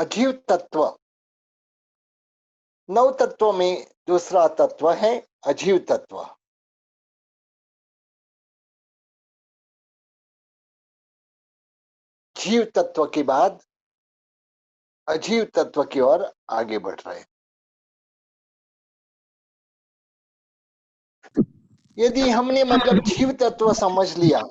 अजीव तत्व, नव तत्व में दूसरा तत्व है अजीव तत्व। जीव तत्व के बाद अजीव तत्व की ओर आगे बढ़ रहे हैं। यदि हमने मतलब जीव तत्व समझ लिया,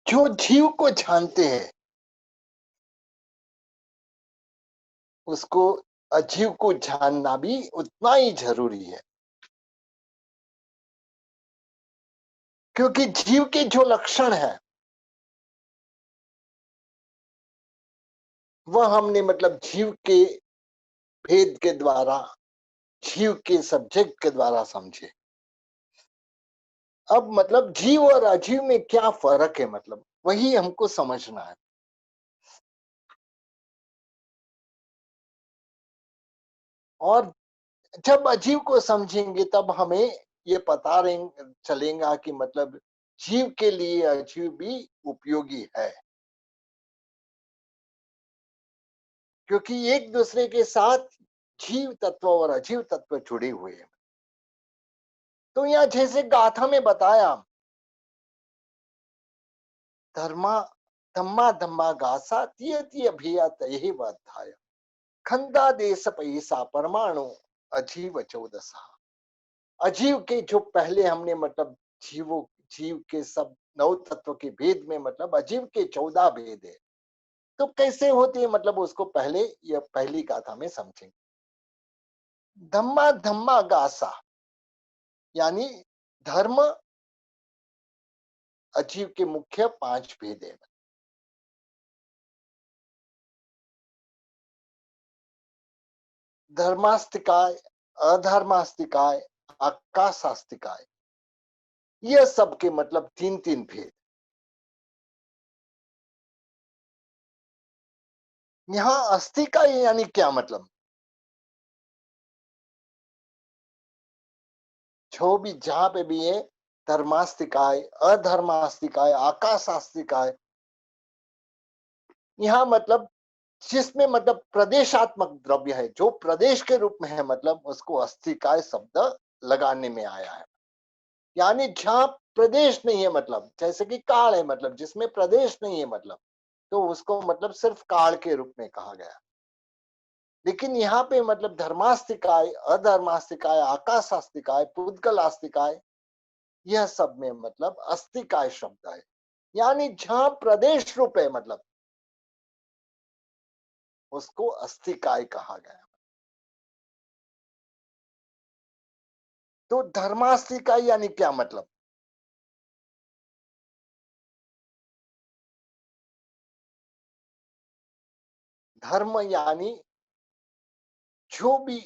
जो जीव को जानते हैं उसको अजीव को जानना भी उतना ही जरूरी है, क्योंकि जीव के जो लक्षण है वह हमने मतलब जीव के भेद के द्वारा, जीव के सब्जेक्ट के द्वारा समझे। अब मतलब जीव और अजीव में क्या फर्क है, मतलब वही हमको समझना है। और जब अजीव को समझेंगे तब हमें ये पता चलेगा कि मतलब जीव के लिए अजीव भी उपयोगी है, क्योंकि एक दूसरे के साथ जीव तत्व और अजीव तत्व जुड़े हुए हैं। तो यहाँ जैसे गाथा में बताया, धर्मा धम्मा धम्मा गासा तिय तिय भिया तहि वधाय, खंदा देश पैसा परमाणु अजीव चौदसा। अजीव के जो पहले हमने मतलब जीव के सब नौ तत्व के भेद में मतलब अजीव के 14 भेद है। तो कैसे होती है मतलब उसको पहले यह पहली गाथा में समझेंगे। धम्मा धम्मा गासा यानी धर्म अजीव के मुख्य 5 भेद है। धर्मास्तिकाय, अधर्मास्तिकाय, आकाशास्तिकाय, यह सब के मतलब 3-3 भेद। यहाँ अस्तिकाय यानी क्या मतलब, जो भी जहां पे भी है धर्मास्तिकाय, अधर्मास्तिकाय, आकाशास्तिकाय, यहाँ मतलब जिसमें मतलब प्रदेशात्मक द्रव्य है, जो प्रदेश के रूप में है, मतलब उसको अस्तिकाय शब्द लगाने में आया है। यानी जहां प्रदेश नहीं है, मतलब जैसे कि काल है, मतलब जिसमें प्रदेश नहीं है, मतलब तो उसको मतलब सिर्फ काल के रूप में कहा गया। लेकिन यहाँ पे मतलब धर्मास्तिकाय, अधर्मास्तिकाय, आकाशास्तिकाय, पुद्गलास्तिकाय, यह सब में मतलब अस्तिकाय शब्द है। यानी जहां प्रदेश रूप है मतलब उसको अस्तिकाय कहा गया। तो धर्मास्तिकाय यानी क्या मतलब, धर्म यानी जो भी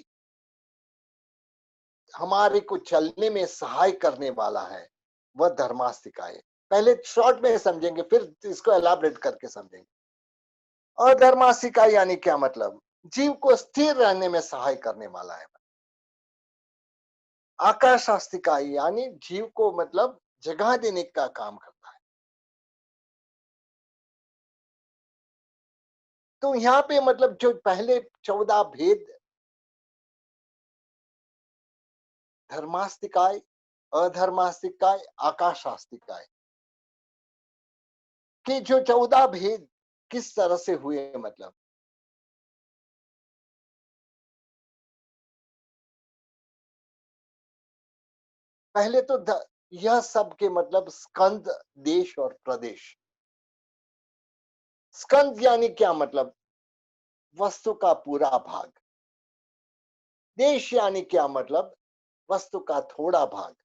हमारे को चलने में सहाय करने वाला है वह धर्मास्तिकाय है। पहले शॉर्ट में समझेंगे फिर इसको एलाबरेट करके समझेंगे। अधर्मास्तिकाय यानी क्या मतलब, जीव को स्थिर रहने में सहाय करने वाला है। आकाशास्तिकाय यानी जीव को मतलब जगह देने का काम करता है। तो यहाँ पे मतलब जो पहले 14 भेद, धर्मास्तिकाय, अधर्मास्तिकाय, आकाशास्तिकाय के जो 14 भेद किस तरह से हुए, मतलब पहले तो यह सब के मतलब स्कंद, देश और प्रदेश। स्कंद यानी क्या मतलब, वस्तु का पूरा भाग। देश यानी क्या मतलब, वस्तु का थोड़ा भाग।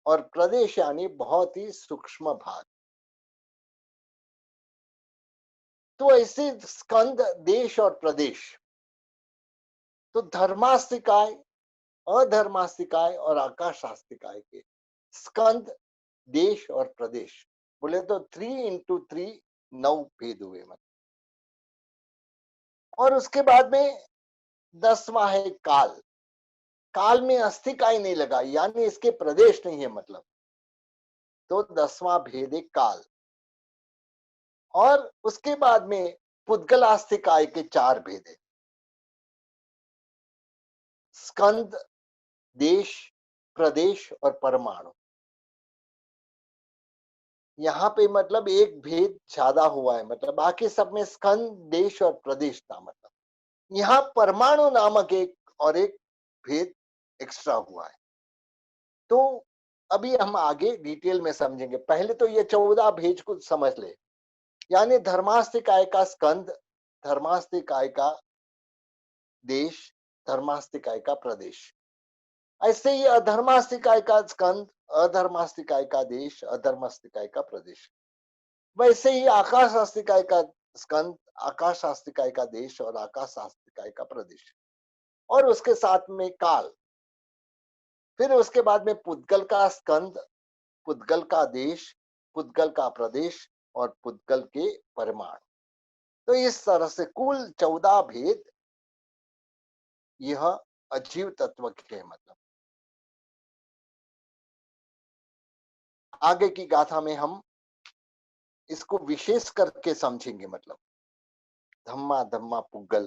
और प्रदेश यानी बहुत ही सूक्ष्म भाग। तो ऐसे स्कंद, देश और प्रदेश तो धर्मास्तिकाय, अधर्मास्तिकाय और आकाशास्तिकाय के स्कंद, देश और प्रदेश बोले तो 3 into 3 9 भेद हुए मतलब। और उसके बाद में 10वां है काल। काल में अस्तिकाय नहीं लगा, यानी इसके प्रदेश नहीं है मतलब, तो 10वां भेद है काल। और उसके बाद में पुद्गलास्तिकाय के 4 भेद है, स्कंद, देश, प्रदेश और परमाणु। यहाँ पे मतलब एक भेद ज्यादा हुआ है मतलब, बाकी सब में स्कंद, देश और प्रदेश था मतलब। यहाँ परमाणु नामक एक और एक भेद एक्स्ट्रा हुआ है। तो अभी हम आगे डिटेल में समझेंगे, पहले तो ये 14 भेद को समझ ले। यानी धर्मास्तिकाय का स्कंद, धर्मास्तिकाय का देश, धर्मास्तिकाय का प्रदेश। ऐसे ही अधर्मास्तिकाय का स्कंद, अधर्मास्तिकाय का देश, अधर्मास्तिकाय का प्रदेश। वैसे ही आकाशास्तिकाय का स्कंद, आकाशास्तिकाय का देश और आकाशास्तिकाय का प्रदेश। और उसके साथ में काल। फिर उसके बाद में पुद्गल का स्कंद, पुद्गल का देश, पुद्गल का प्रदेश और पुद्गल के परमाणु। तो इस तरह से कुल 14 भेद यह अजीव तत्व के मतलब। आगे की गाथा में हम इसको विशेष करके समझेंगे मतलब। धम्मा धम्मा पुग्गल।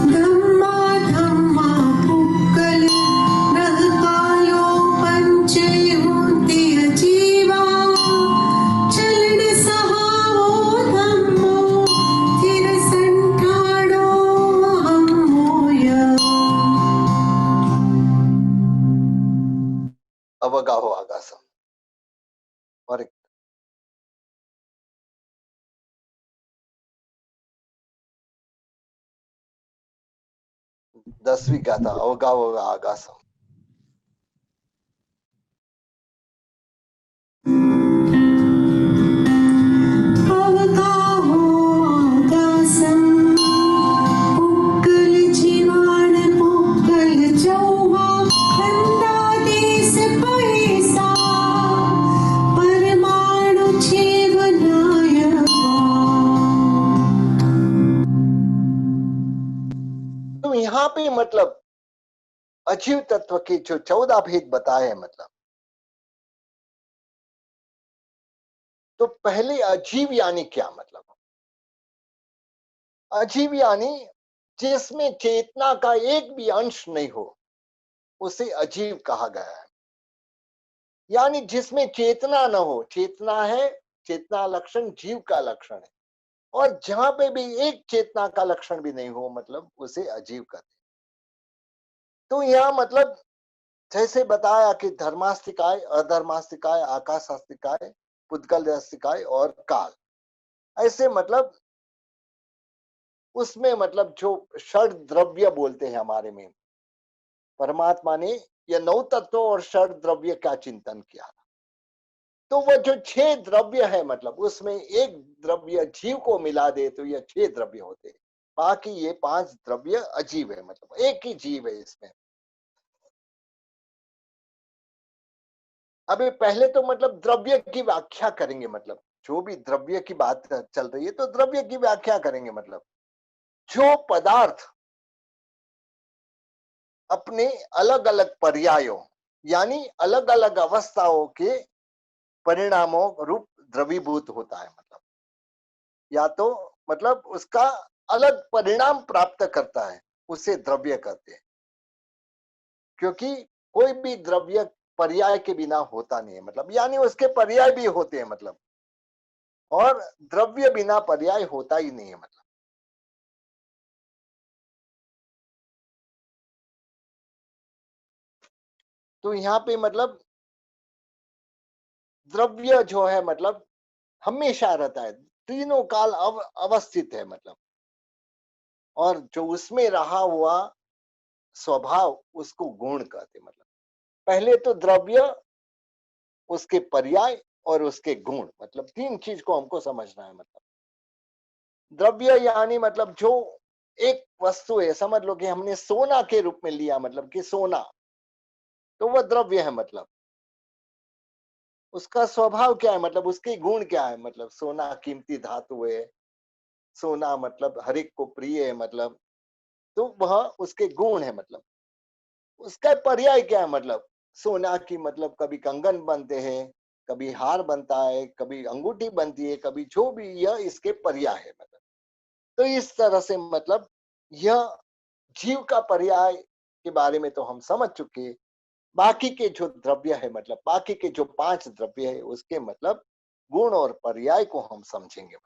धम्मा धम्मा पुक्कल रहकायो पंचयोति अजीवा चलन सहावो धम्मो थिर संठाड़ो हमोय। अवगाहो आगासम। और 10वीं गाथा अवगाहो आगासम। अवगाहो आगासम पुक्कल जीवाण पुक्कल चौहा खंडा देश पैसा परमाणु छेवनायका। तो यहाँ पे मतलब अजीव तत्व के जो 14 भेद बताए हैं मतलब। तो पहले अजीव यानी क्या मतलब? अजीव यानी जिसमें चेतना का एक भी अंश नहीं हो, उसे अजीव कहा गया है। यानी जिसमें चेतना न हो, चेतना है, चेतना लक्षण जीव का लक्षण है, और जहां पे भी एक चेतना का लक्षण भी नहीं हो मतलब उसे अजीव कहते हैं। तो यहाँ मतलब जैसे बताया कि धर्मास्तिकाय, अधर्मास्तिकाय, आकाशास्तिकाय, पुद्गलास्तिकाय और काल, ऐसे मतलब उसमें मतलब जो षड द्रव्य बोलते हैं हमारे में, परमात्मा ने यह 9 तत्वों और षड द्रव्य का चिंतन किया। तो वह जो 6 द्रव्य है मतलब उसमें एक द्रव्य जीव को मिला दे तो यह 6 द्रव्य होते हैं। बाकी ये 5 द्रव्य अजीव है मतलब एक ही जीव है इसमें। अभी पहले तो मतलब द्रव्य की व्याख्या करेंगे मतलब, जो भी द्रव्य की बात चल रही है तो द्रव्य की व्याख्या करेंगे मतलब। जो पदार्थ अपने अलग अलग पर्यायों यानी अलग अलग अवस्थाओं के परिणामों रूप द्रवीभूत होता है मतलब, या तो मतलब उसका अलग परिणाम प्राप्त करता है, उसे द्रव्य कहते हैं। क्योंकि कोई भी द्रव्य पर्याय के बिना होता नहीं है मतलब, यानी उसके पर्याय भी होते हैं मतलब, और द्रव्य बिना पर्याय होता ही नहीं है मतलब। तो यहाँ पे मतलब द्रव्य जो है मतलब हमेशा रहता है, तीनों काल अवस्थित है मतलब, और जो उसमें रहा हुआ स्वभाव उसको गुण कहते हैं मतलब। पहले तो द्रव्य, उसके पर्याय और उसके गुण, मतलब 3 चीज को हमको समझना है मतलब। द्रव्य यानी मतलब जो एक वस्तु है, समझ लो कि हमने सोना के रूप में लिया, मतलब कि सोना, तो वह द्रव्य है। मतलब उसका स्वभाव क्या है, मतलब उसके गुण क्या है, मतलब सोना कीमती धातु है, सोना मतलब हर एक को प्रिय है, मतलब तो वह उसके गुण है। मतलब उसका पर्याय क्या है, मतलब सोना की मतलब कभी कंगन बनते हैं, कभी हार बनता है, कभी अंगूठी बनती है, कभी जो भी, यह इसके पर्याय है। मतलब तो इस तरह से मतलब यह जीव का पर्याय के बारे में तो हम समझ चुके। बाकी के जो द्रव्य है, मतलब बाकी के जो 5 द्रव्य है, उसके मतलब गुण और पर्याय को हम समझेंगे।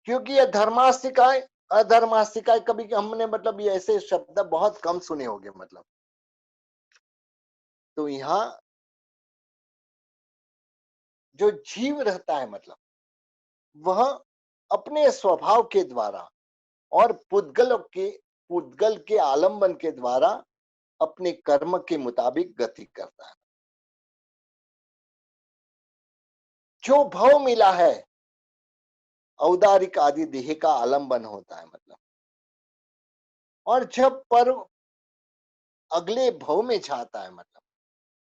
क्योंकि यह धर्मास्तिकाय अधर्मास्तिकाय कभी हमने मतलब ये ऐसे शब्द बहुत कम सुने होंगे। मतलब तो यहाँ जो जीव रहता है, मतलब वह अपने स्वभाव के द्वारा और पुद्गल के आलंबन के द्वारा अपने कर्म के मुताबिक गति करता है। जो भव मिला है, औदारिक आदि देह का आलंबन होता है। मतलब और जब पर अगले भव में जाता है, मतलब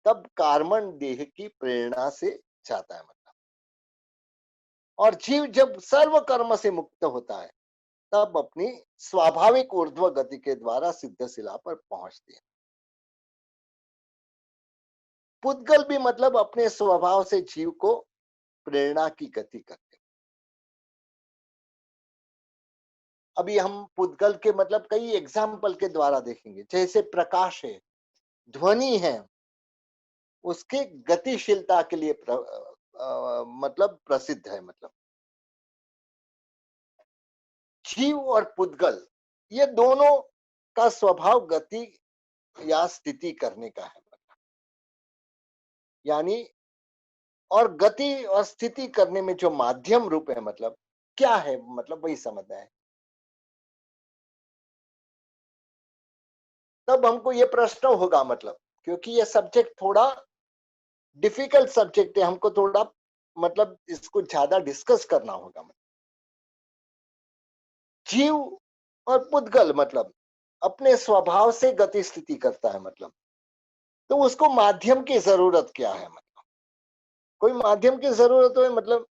तब कार्मण देह की प्रेरणा से जाता है। मतलब और जीव जब सर्व कर्म से मुक्त होता है, तब अपनी स्वाभाविक ऊर्ध्व गति के द्वारा सिद्ध शिला पर पहुंचती है। पुद्गल भी मतलब अपने स्वभाव से जीव को प्रेरणा की गति करते हैं। अभी हम पुद्गल के मतलब कई एग्जाम्पल के द्वारा देखेंगे। जैसे प्रकाश है, ध्वनि है, उसके गतिशीलता के लिए मतलब प्रसिद्ध है। मतलब जीव और पुद्गल, ये दोनों का स्वभाव गति या स्थिति करने का है। यानी और गति और स्थिति करने में जो माध्यम रूप है, मतलब क्या है, मतलब वही समझना है। तब हमको ये प्रश्न होगा, मतलब क्योंकि ये सब्जेक्ट थोड़ा डिफिकल्ट सब्जेक्ट है, हमको थोड़ा मतलब इसको ज्यादा डिस्कस करना होगा। जीव और पुद्गल मतलब अपने स्वभाव से गति स्थिति करता है। मतलब तो उसको माध्यम की जरूरत क्या है, मतलब कोई माध्यम की जरूरत हो, मतलब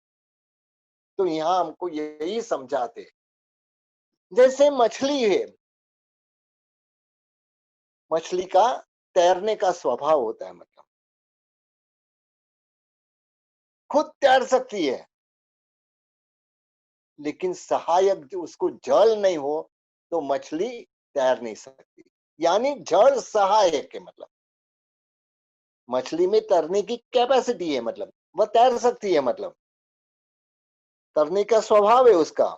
तो यहाँ हमको यही समझाते। जैसे मछली है, मछली का तैरने का स्वभाव होता है। मतलब खुद तैर सकती है, लेकिन सहायक जो उसको जल नहीं हो, तो मछली तैर नहीं सकती। यानी जल सहायक है। मतलब मछली में तैरने की कैपेसिटी है, मतलब वह तैर सकती है, मतलब तैरने का स्वभाव है उसका,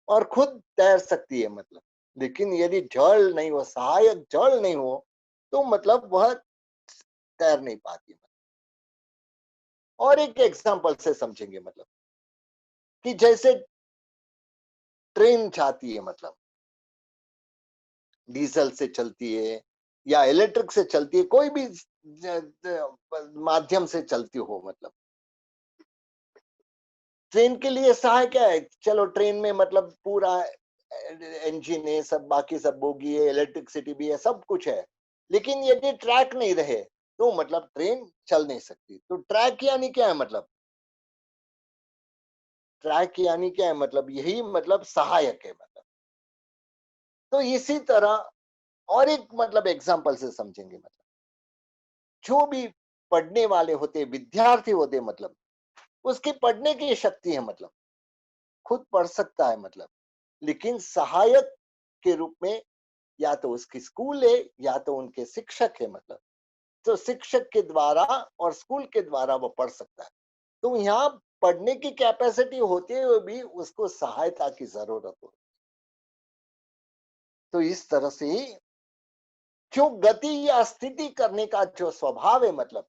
और खुद तैर सकती है। मतलब लेकिन यदि जल नहीं हो, सहायक जल नहीं हो, तो मतलब वह तैर नहीं पाती। और एक एग्जांपल से समझेंगे। मतलब कि जैसे ट्रेन जाती है, मतलब डीजल से चलती है या इलेक्ट्रिक से चलती है, कोई भी माध्यम से चलती हो। मतलब ट्रेन के लिए सहायक क्या है, चलो ट्रेन में मतलब पूरा इंजन है, सब बाकी सब बोगी है, इलेक्ट्रिसिटी भी है, सब कुछ है। लेकिन यदि ट्रैक नहीं रहे, तो मतलब ट्रेन चल नहीं सकती। तो ट्रैक यानी क्या है, मतलब ट्रैक यानी क्या है, मतलब यही मतलब सहायक है। मतलब तो इसी तरह और एक मतलब एग्जांपल से समझेंगे। मतलब जो भी पढ़ने वाले होते, विद्यार्थी होते, मतलब उसकी पढ़ने की शक्ति है, मतलब खुद पढ़ सकता है, मतलब लेकिन सहायक के रूप में या तो उसकी स्कूल है या तो उनके शिक्षक है। मतलब तो शिक्षक के द्वारा और स्कूल के द्वारा वो पढ़ सकता है। तो यहाँ पढ़ने की कैपेसिटी होते हुए भी उसको सहायता की जरूरत हो। तो इस तरह से जो गति या स्थिति करने का जो स्वभाव है, मतलब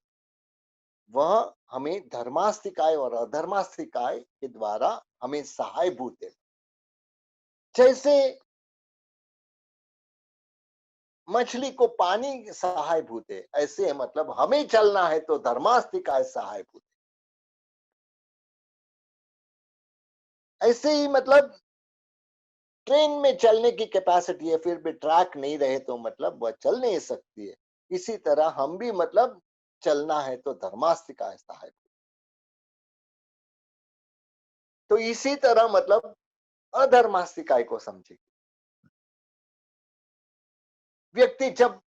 वह हमें धर्मास्तिकाय और अधर्मास्तिकाय के द्वारा हमें सहायभूत है। जैसे मछली को पानी सहायभूत है, ऐसे मतलब हमें चलना है तो धर्मास्तिकाय सहायभूत ऐसे ही मतलब ट्रेन में चलने की कैपेसिटी है, फिर भी ट्रैक नहीं रहे तो मतलब वह चल नहीं सकती है। इसी तरह हम भी मतलब चलना है तो धर्मास्तिका है सहायक। तो इसी तरह मतलब अधर्मास्तिकाय को समझिए। व्यक्ति जब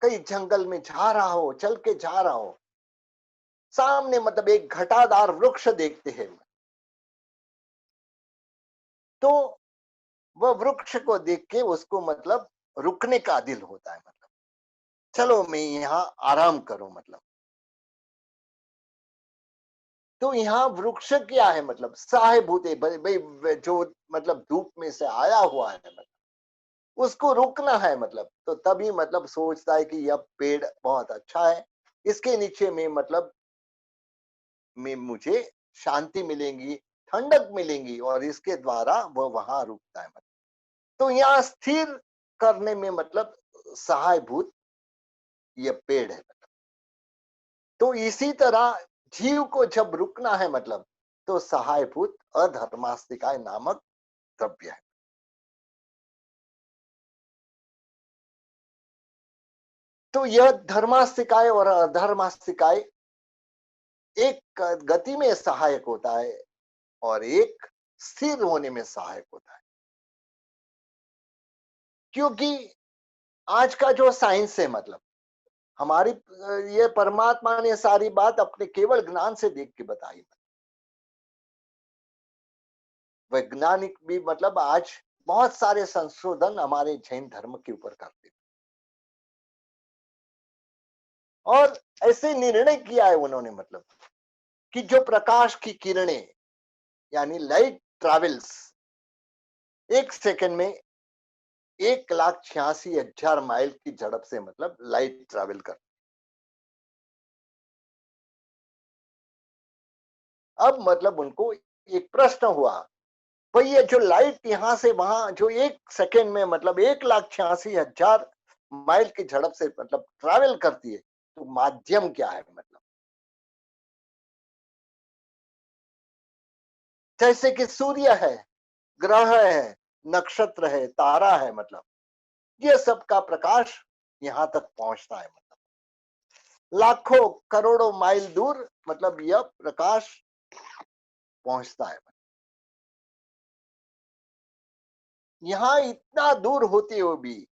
कहीं जंगल में जा रहा हो, चल के जा रहा हो, सामने मतलब एक घटादार वृक्ष देखते हैं, तो वह वृक्ष को देख के उसको मतलब रुकने का दिल होता है, मतलब चलो मैं यहाँ आराम करूं मतलब। तो यहाँ वृक्ष क्या है मतलब सहानुभूत है भाई भाई, जो मतलब धूप में से आया हुआ है मतलब उसको रुकना है मतलब, तो तभी मतलब सोचता है कि यह पेड़ बहुत अच्छा है, इसके नीचे में मतलब में मुझे शांति मिलेगी, ठंडक मिलेगी, और इसके द्वारा वह वहां रुकता है मतलब। तो यहाँ स्थिर करने में मतलब सहायभूत ये पेड़ है मतलब। तो इसी तरह जीव को जब रुकना है मतलब, तो सहायभूत अधर्मास्तिकाय नामक द्रव्य है। तो यह धर्मास्तिकाय और अधर्मास्तिकाय एक गति में सहायक होता है और एक स्थिर होने में सहायक होता है। क्योंकि आज का जो साइंस है मतलब हमारी ये परमात्मा ने सारी बात अपने केवल ज्ञान से देख के बताई। वैज्ञानिक भी मतलब आज बहुत सारे संशोधन हमारे जैन धर्म के ऊपर करते हैं, और ऐसे निर्णय किया है उन्होंने मतलब कि जो प्रकाश की किरणें यानी लाइट ट्रेवल्स 1 सेकंड में 1,86,000 माइल की झड़प से मतलब लाइट ट्रेवल कर। अब मतलब उनको एक प्रश्न हुआ, भाई ये जो लाइट यहाँ से वहां जो 1 सेकंड में मतलब 1,86,000 माइल की झड़प से मतलब ट्रैवल करती है, तो माध्यम क्या है मतलब। जैसे कि सूर्य है, ग्रह है, नक्षत्र है, तारा है, मतलब ये सब का प्रकाश यहाँ तक पहुंचता है मतलब लाखों करोड़ों माइल दूर मतलब यह प्रकाश पहुंचता है। यहाँ इतना दूर होते हुए भी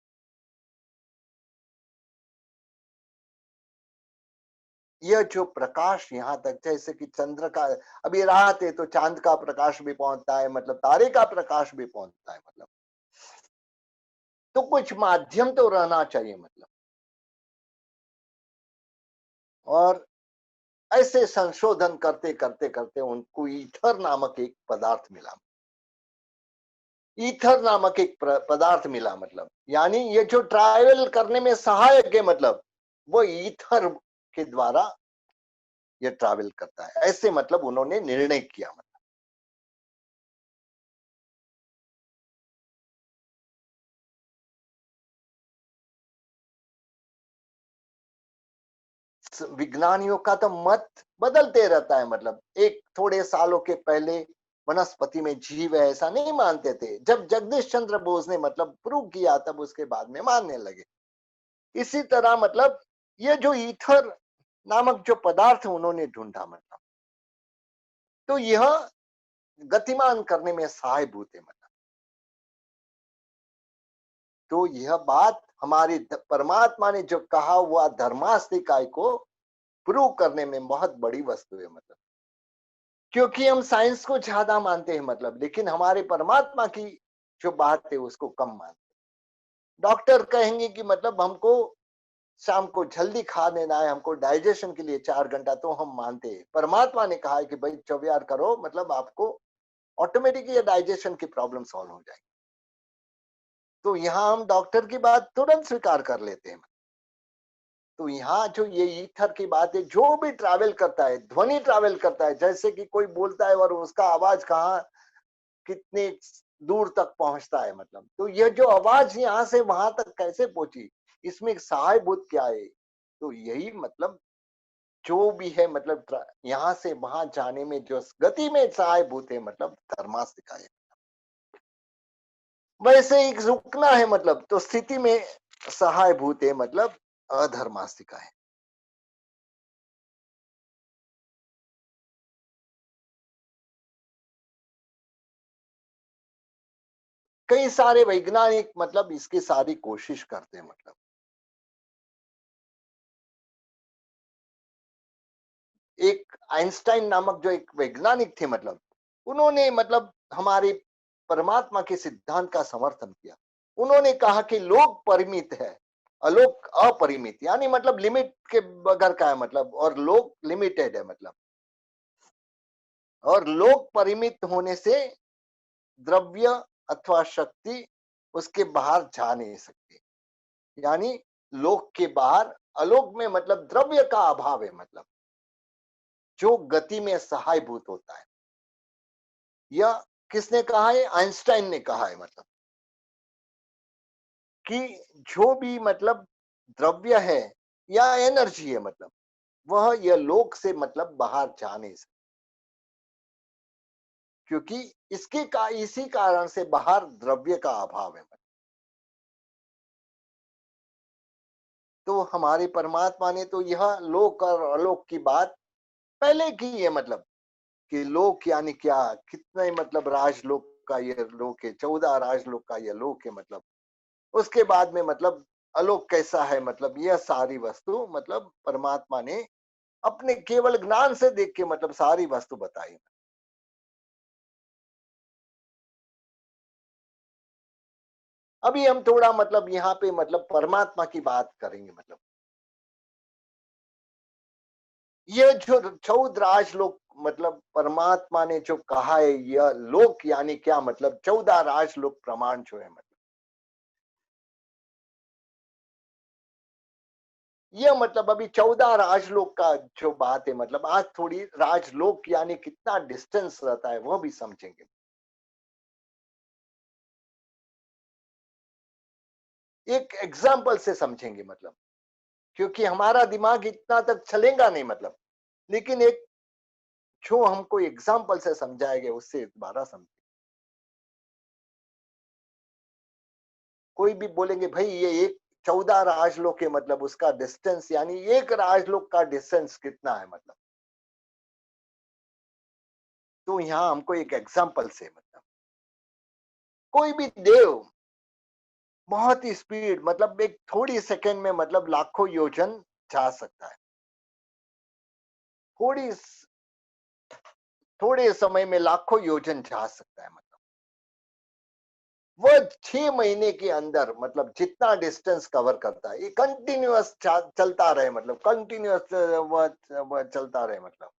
यह जो प्रकाश यहाँ तक, जैसे कि चंद्र का अभी रात है तो चांद का प्रकाश भी पहुंचता है, मतलब तारे का प्रकाश भी पहुंचता है मतलब। तो कुछ माध्यम तो रहना चाहिए मतलब। और ऐसे संशोधन करते करते करते उनको ईथर नामक एक पदार्थ मिला। ईथर नामक एक पदार्थ मिला मतलब, यानी ये जो ट्रैवल करने में सहायक है मतलब, वो ईथर के द्वारा ये ट्रैवल करता है, ऐसे मतलब उन्होंने निर्णय किया मतलब। विज्ञानियों का तो मत बदलते रहता है मतलब, एक थोड़े सालों के पहले वनस्पति में जीव है ऐसा नहीं मानते थे, जब जगदीश चंद्र बोस ने मतलब प्रूव किया तब उसके बाद में मानने लगे। इसी तरह मतलब ये जो ईथर नामक जो पदार्थ उन्होंने ढूंढा मतलब, तो यह गतिमान करने में सहायभूत है मतलब। तो यह बात हमारी परमात्मा ने जो कहा हुआ धर्मास्तिकाय को प्रूव करने में बहुत बड़ी वस्तु है मतलब। क्योंकि हम साइंस को ज्यादा मानते हैं मतलब, लेकिन हमारे परमात्मा की जो बात है उसको कम मानते हैं। डॉक्टर कहेंगे कि मतलब हमको शाम को जल्दी खा लेना है, हमको डाइजेशन के लिए 4 घंटा, तो हम मानते हैं। परमात्मा ने कहा है कि भाई 24 करो मतलब आपको ऑटोमेटिक ये डाइजेशन की प्रॉब्लम सॉल्व हो जाएगी। तो यहाँ हम डॉक्टर की बात तुरंत स्वीकार कर लेते हैं। तो यहाँ जो ये ईथर की बात है, जो भी ट्रैवल करता है, ध्वनि ट्रैवल करता है, जैसे कि कोई बोलता है और उसका आवाज कहाँ कितने दूर तक पहुंचता है मतलब, तो ये जो आवाज यहाँ से वहां तक कैसे पहुंची, इसमें सहायभूत क्या है। तो यही मतलब जो भी है मतलब यहाँ से वहां जाने में जो गति में सहायभूत है मतलब धर्मास्तिका है। वैसे ही रुकना है मतलब तो स्थिति में सहायभूत है मतलब अधर्मास्तिका है। कई सारे वैज्ञानिक मतलब इसकी सारी कोशिश करते हैं मतलब एक आइंस्टाइन नामक जो एक वैज्ञानिक थे मतलब उन्होंने मतलब हमारे परमात्मा के सिद्धांत का समर्थन किया। उन्होंने कहा कि लोक परिमित है, अलोक अपरिमित, यानी मतलब लिमिट के बगैर का है मतलब, और लोक लिमिटेड है मतलब, और लोक परिमित होने से द्रव्य अथवा शक्ति उसके बाहर जा नहीं सकती। यानी लोक के बाहर अलोक में मतलब द्रव्य का अभाव है मतलब, जो गति में सहायभूत होता है। यह किसने कहा है? आइंस्टाइन ने कहा है मतलब कि जो भी मतलब द्रव्य है या एनर्जी है मतलब वह यह लोक से मतलब बाहर जा नहीं सकती, क्योंकि इसी कारण से बाहर द्रव्य का अभाव है मतलब। तो हमारे परमात्मा ने तो यह लोक और अलोक की बात पहले की है मतलब कि लोक यानी क्या, कितने मतलब राजलोक का ये लोक है, 14 राजलोक का ये लोक है मतलब। उसके बाद में मतलब अलोक कैसा है मतलब यह सारी वस्तु मतलब परमात्मा ने अपने केवल ज्ञान से देख के मतलब सारी वस्तु बताई। अभी हम थोड़ा मतलब यहाँ पे मतलब परमात्मा की बात करेंगे मतलब ये जो 14 राजलोक मतलब परमात्मा ने जो कहा है, यह लोक यानी क्या मतलब 14 राजलोक प्रमाण जो है मतलब यह मतलब अभी 14 राजलोक का जो बात है मतलब आज थोड़ी राजलोक यानी कितना डिस्टेंस रहता है वह भी समझेंगे। एक एग्जाम्पल से समझेंगे मतलब, क्योंकि हमारा दिमाग इतना तक चलेगा नहीं मतलब, लेकिन एक जो हमको एग्जाम्पल से समझाएंगे उससे दोबारा समझ। कोई भी बोलेंगे भाई ये एक 14 राजलोक है मतलब उसका डिस्टेंस यानी एक राजलोक का डिस्टेंस कितना है मतलब, तो यहाँ हमको एक एग्जाम्पल से मतलब कोई भी देव बहुत ही स्पीड मतलब एक थोड़ी सेकंड में मतलब लाखों योजन जा सकता है, थोड़ी थोड़े समय में लाखों योजन जा सकता है मतलब वह 6 महीने के अंदर मतलब जितना डिस्टेंस कवर करता है ये कंटिन्यूअस चलता रहे मतलब कंटिन्यूअस वह चलता रहे मतलब,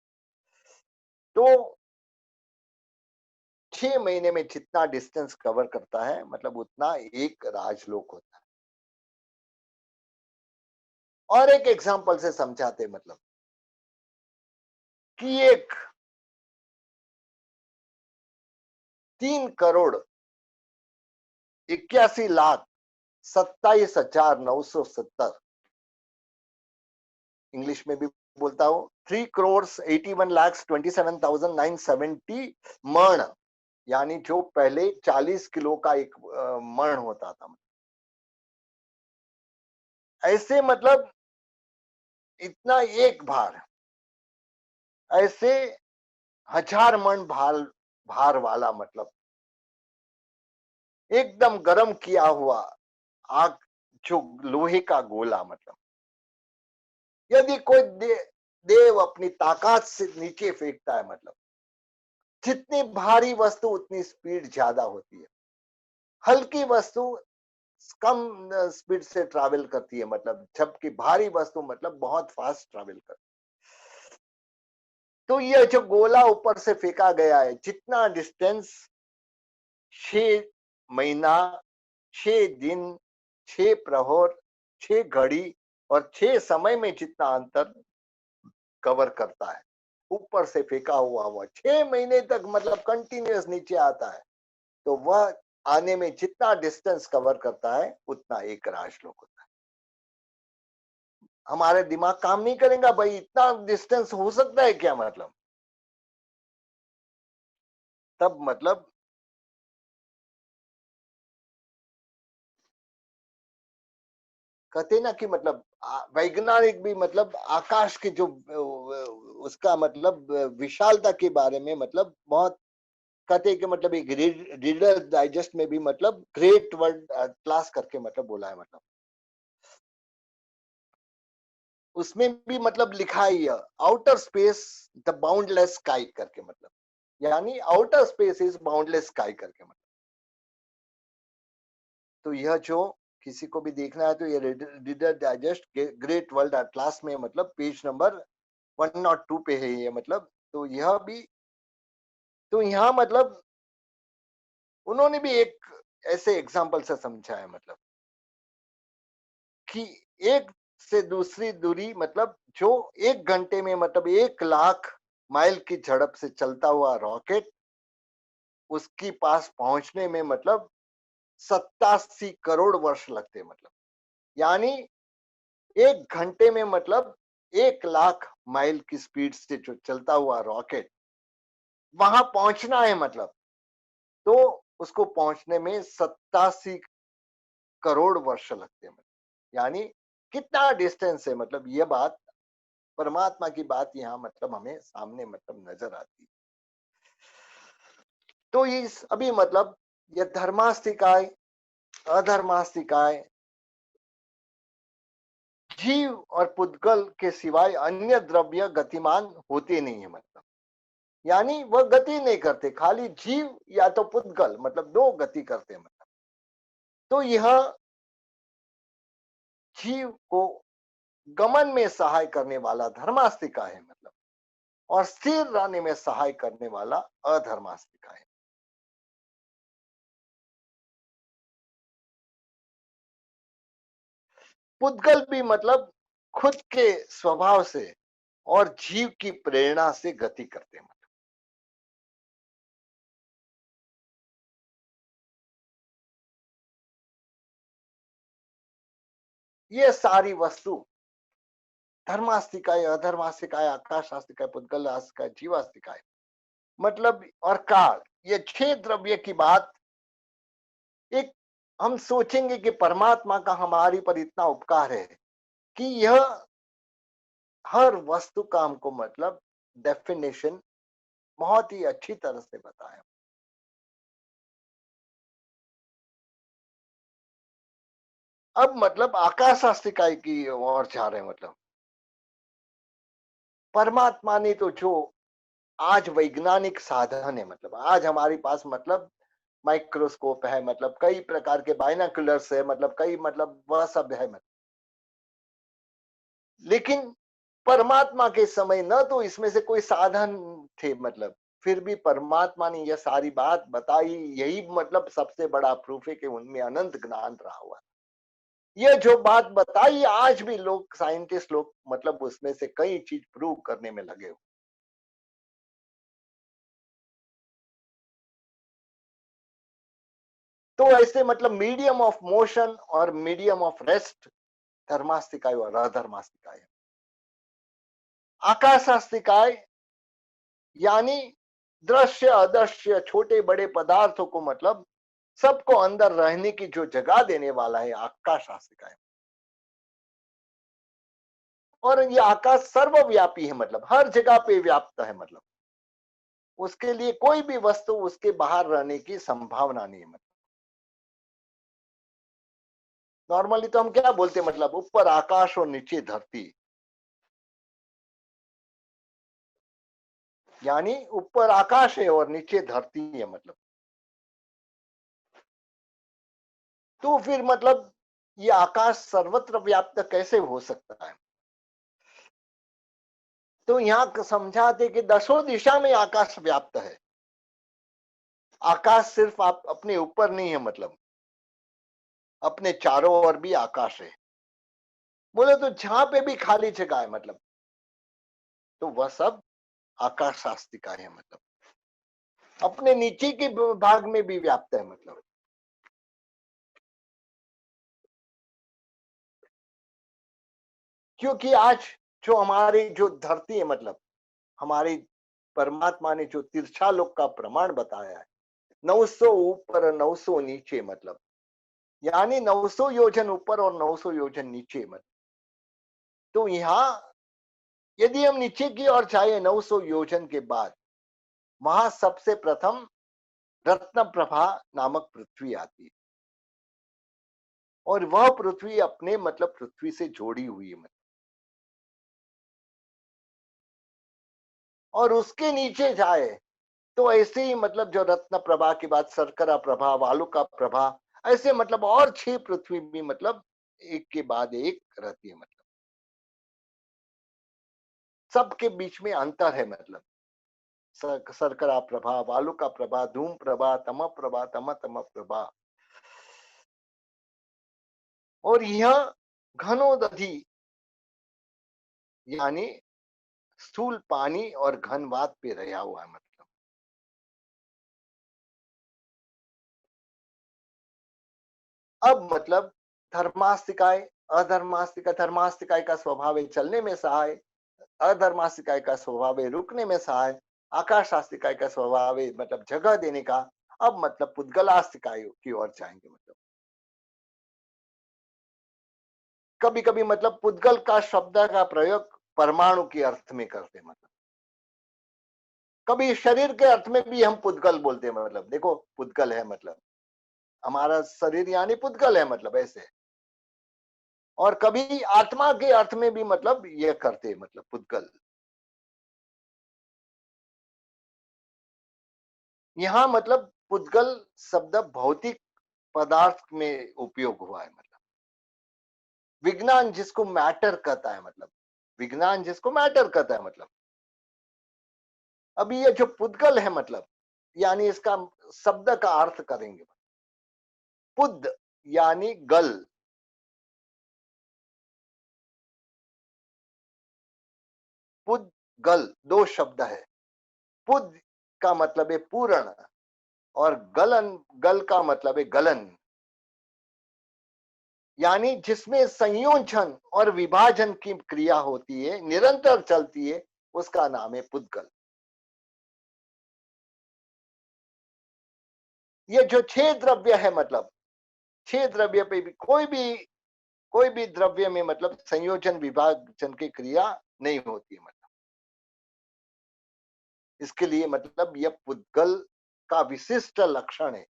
तो 6 महीने में जितना डिस्टेंस कवर करता है मतलब उतना एक राजलोक होता है। और एक एग्जांपल से समझाते मतलब कि एक 3,81,27,970, इंग्लिश में भी बोलता हूँ 3,81,27,970 मण, यानी जो पहले 40 किलो का एक मण होता था, ऐसे मतलब इतना एक भार, ऐसे 1000 मण भार भार वाला मतलब एकदम गरम किया हुआ आग, जो लोहे का गोला मतलब यदि कोई देव अपनी ताकत से नीचे फेंकता है मतलब जितनी भारी वस्तु उतनी स्पीड ज्यादा होती है, हल्की वस्तु कम स्पीड से ट्रैवल करती है मतलब, जबकि भारी वस्तु मतलब बहुत फास्ट ट्रैवल करती है। तो ये जो गोला ऊपर से फेंका गया है जितना डिस्टेंस 6 महीना, 6 दिन, 6 प्रहर, 6 घड़ी और 6 समय में जितना अंतर कवर करता है, ऊपर से फेंका हुआ हुआ 6 महीने तक मतलब कंटिन्यूअस नीचे आता है, तो वह आने में जितना डिस्टेंस कवर करता है उतना एक राजलोक होता है। हमारे दिमाग काम नहीं करेगा भाई, इतना डिस्टेंस हो सकता है क्या मतलब। तब मतलब कहते ना कि मतलब वैज्ञानिक भी मतलब आकाश के जो उसका मतलब विशालता के बारे में मतलब बहुत कहते हैं कि मतलब एक रीडर डाइजेस्ट में भी मतलब ग्रेट वर्ल्ड क्लास करके मतलब बोला है मतलब, उसमें भी मतलब लिखा है outer space the boundless sky करके मतलब, यानी outer space is boundless sky करके मतलब। तो यह जो किसी को भी देखना है तो ये reader digest great world atlas में मतलब पेज नंबर 102 पे है ये मतलब। तो यह भी, तो यहाँ मतलब उन्होंने भी एक ऐसे एग्जाम्पल से समझा है मतलब कि एक से दूसरी दूरी मतलब जो 1 घंटे में मतलब 1 लाख माइल की झड़प से चलता हुआ रॉकेट उसकी पास पहुंचने में मतलब 87 करोड़ वर्ष लगते हैं मतलब, यानी 1 घंटे में मतलब 1 लाख माइल की स्पीड से जो चलता हुआ रॉकेट वहां पहुंचना है मतलब, तो उसको पहुंचने में 87 करोड़ वर्ष लगते हैं मतलब, यानी कितना डिस्टेंस है मतलब। ये बात परमात्मा की बात यहाँ मतलब हमें सामने मतलब नजर आती है। तो इस अभी मतलब ये धर्मास्तिकाय अधर्मास्तिकाय जीव और पुद्गल के सिवाय अन्य द्रव्य गतिमान होते नहीं है मतलब, यानी वह गति नहीं करते, खाली जीव या तो पुद्गल मतलब दो गति करते हैं मतलब। तो यह जीव को गमन में सहाय करने वाला धर्मास्तिका है मतलब, और स्थिर रहने में सहाय करने वाला अधर्मास्तिका है। पुद्गल भी मतलब खुद के स्वभाव से और जीव की प्रेरणा से गति करते हैं मतलब। ये सारी वस्तु धर्मास्तिकाय अधर्मास्तिकाय आकाशास्तिकाय पुद्गलास्तिकाय जीवास्तिकाय मतलब और काल, ये 6 द्रव्य की बात एक हम सोचेंगे कि परमात्मा का हमारी पर इतना उपकार है कि यह हर वस्तु का हमको मतलब डेफिनेशन बहुत ही अच्छी तरह से बताया। अब मतलब आकाशास्तिकाय की ओर जा रहे हैं मतलब, परमात्मा ने तो जो आज वैज्ञानिक साधन है मतलब, आज हमारे पास मतलब माइक्रोस्कोप है मतलब कई प्रकार के बाइनाकुलर्स है मतलब कई मतलब वह सब है मतलब, लेकिन परमात्मा के समय न तो इसमें से कोई साधन थे मतलब, फिर भी परमात्मा ने यह सारी बात बताई, यही मतलब सबसे बड़ा प्रूफ है कि उनमें अनंत ज्ञान रहा हुआ। ये जो बात बताई आज भी लोग साइंटिस्ट लोग मतलब उसमें से कई चीज प्रूव करने में लगे हो। तो ऐसे मतलब मीडियम ऑफ मोशन और मीडियम ऑफ रेस्ट धर्मास्तिकाय और अधर्मास्तिकाय। आकाशास्तिकाय यानी दृश्य अदृश्य छोटे बड़े पदार्थों को मतलब सबको अंदर रहने की जो जगह देने वाला है आकाशास्तिकाय। और ये आकाश सर्वव्यापी है मतलब हर जगह पे व्याप्त है मतलब, उसके लिए कोई भी वस्तु उसके बाहर रहने की संभावना नहीं है मतलब। नॉर्मली तो हम क्या बोलते हैं मतलब ऊपर आकाश और नीचे धरती, यानी ऊपर आकाश है और नीचे धरती है मतलब। तो फिर मतलब ये आकाश सर्वत्र व्याप्त कैसे हो सकता है। तो यहाँ समझाते कि दसों दिशा में आकाश व्याप्त है। आकाश सिर्फ आप अपने ऊपर नहीं है मतलब, अपने चारों ओर भी आकाश है। बोले तो जहां पे भी खाली जगह है मतलब, तो वह सब आकाश शास्त्रिका है मतलब, अपने नीचे के भाग में भी व्याप्त है मतलब। क्योंकि आज जो हमारी जो धरती है मतलब हमारी परमात्मा ने जो तिरछा लोक का प्रमाण बताया है, 900 ऊपर और 900 नीचे मतलब, यानी 900 योजन ऊपर और 900 योजन नीचे मतलब। तो यहाँ यदि हम नीचे की ओर जाए 900 योजन के बाद, वहां सबसे प्रथम रत्न प्रभा नामक पृथ्वी आती है, और वह पृथ्वी अपने मतलब पृथ्वी से जोड़ी हुई है मतलब। और उसके नीचे जाए तो ऐसे ही मतलब जो रत्न प्रभा के बाद शर्करा प्रभा, वालुका प्रभा, ऐसे मतलब और 6 पृथ्वी भी मतलब एक के बाद एक रहती है मतलब। सबके बीच में अंतर है मतलब, शर्करा प्रभा, वालुका प्रभा, धूम प्रभा, तम प्रभा, तम तम प्रभा। और यह घनोदधि यानी स्थूल पानी और घनवात पे रहा हुआ है मतलब। अब मतलब धर्मास्तिकाय, अधर्मास्तिका, धर्मास्तिकाय का स्वभाव है चलने में सहाय, अधर्मास्तिकाय का स्वभाव है रुकने में सहाय, आकाश आस्तिकाय का स्वभाव है मतलब जगह देने का। अब मतलब पुद्गलास्तिकाय की ओर जाएंगे मतलब। कभी कभी मतलब पुद्गल का शब्द का प्रयोग परमाणु के अर्थ में करते मतलब, कभी शरीर के अर्थ में भी हम पुद्गल बोलते हैं मतलब, देखो पुद्गल है मतलब हमारा शरीर यानी पुद्गल है मतलब ऐसे। और कभी आत्मा के अर्थ में भी मतलब ये करते हैं मतलब पुद्गल। यहाँ मतलब पुद्गल शब्द भौतिक पदार्थ में उपयोग हुआ है मतलब, विज्ञान जिसको मैटर कहता है मतलब, विज्ञान जिसको मैटर कहता है मतलब। अभी ये जो पुद्गल है मतलब, यानी इसका शब्द का अर्थ करेंगे, पुद यानी गल, पुद गल दो शब्द है। पुद का मतलब है पूर्ण, और गलन, गल का मतलब है गलन, यानी जिसमें संयोजन और विभाजन की क्रिया होती है, निरंतर चलती है, उसका नाम है पुद्गल। ये जो 6 द्रव्य है मतलब, 6 द्रव्य पे भी कोई भी द्रव्य में मतलब संयोजन विभाजन की क्रिया नहीं होती है मतलब। इसके लिए मतलब यह पुद्गल का विशिष्ट लक्षण है,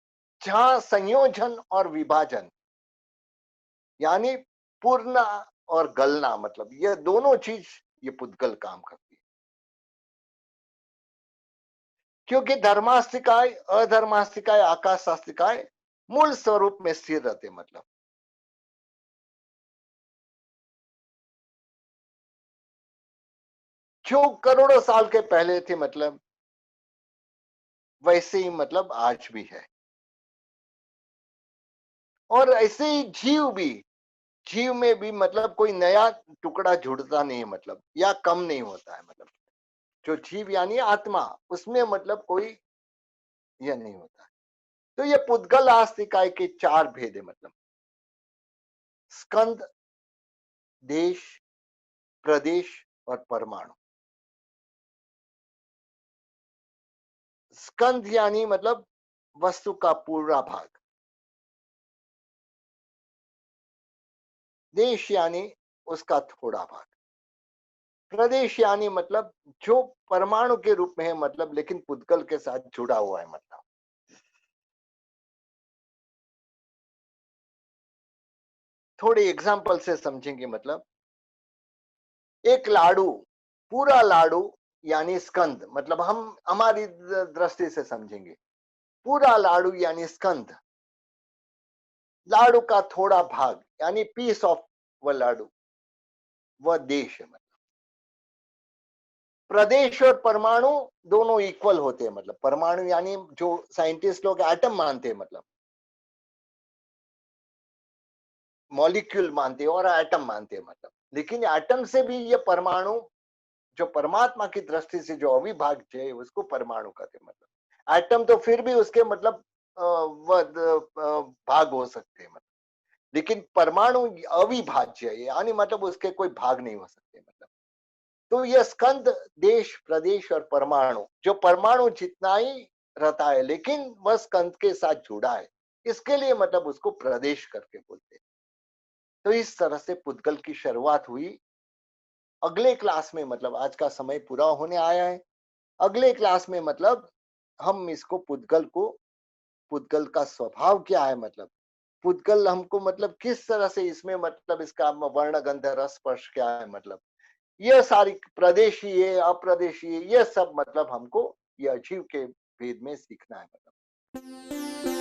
जहां संयोजन और विभाजन यानी पूर्ण और गलना मतलब ये दोनों चीज ये पुद्गल काम करती है। क्योंकि धर्मास्तिकाय, अधर्मास्तिकाय, आकाशास्तिकाय मूल स्वरूप में स्थिर रहते मतलब। जो करोड़ों साल के पहले थे मतलब, वैसे ही मतलब आज भी है। और ऐसे ही जीव भी, जीव में भी मतलब कोई नया टुकड़ा जुड़ता नहीं है मतलब, या कम नहीं होता है मतलब। जो जीव यानी आत्मा, उसमें मतलब कोई यह नहीं होता है। तो ये पुद्गल आस्तिकाय के 4 भेद है मतलब, स्कंद, देश, प्रदेश और परमाणु। स्कंद यानी मतलब वस्तु का पूरा भाग, देश यानी उसका थोड़ा भाग, प्रदेश यानी मतलब जो परमाणु के रूप में है मतलब, लेकिन पुद्गल के साथ जुड़ा हुआ है मतलब। थोड़े एग्जाम्पल से समझेंगे मतलब, एक लाडू, पूरा लाडू यानी स्कंद मतलब, हम हमारी दृष्टि से समझेंगे पूरा लाडू यानी स्कंद, लाडू का थोड़ा भाग यानी पीस ऑफ वह लाडू, वह देश है मतलब। प्रदेश और परमाणु दोनों इक्वल होते हैं मतलब, परमाणु यानी जो साइंटिस्ट लोग एटम मानते हैं मतलब, मॉलिक्यूल मानते हैं और एटम मानते हैं मतलब, लेकिन एटम से भी ये परमाणु जो परमात्मा की दृष्टि से जो अविभाज्य है उसको परमाणु कहते हैं मतलब। एटम तो फिर भी उसके मतलब भाग हो सकते हैं मतलब, लेकिन परमाणु अविभाज्य है, यानी मतलब उसके कोई भाग नहीं हो सकते मतलब। तो यह स्कंद देश प्रदेश और परमाणु, जो परमाणु जितना ही रहता है लेकिन वह स्कंद के साथ जुड़ा है, इसके लिए मतलब उसको प्रदेश करके बोलते हैं। तो इस तरह से पुद्गल की शुरुआत हुई। अगले क्लास में मतलब आज का समय पूरा होने आया है, अगले क्लास में मतलब हम इसको पुद्गल का स्वभाव क्या है, मतलब पुद्गल हमको मतलब किस तरह से इसमें मतलब इसका वर्ण गंध रस स्पर्श क्या है, मतलब यह सारी प्रदेशी है अप्रदेशी है, यह सब मतलब हमको यह जीव के भेद में सीखना है मतलब।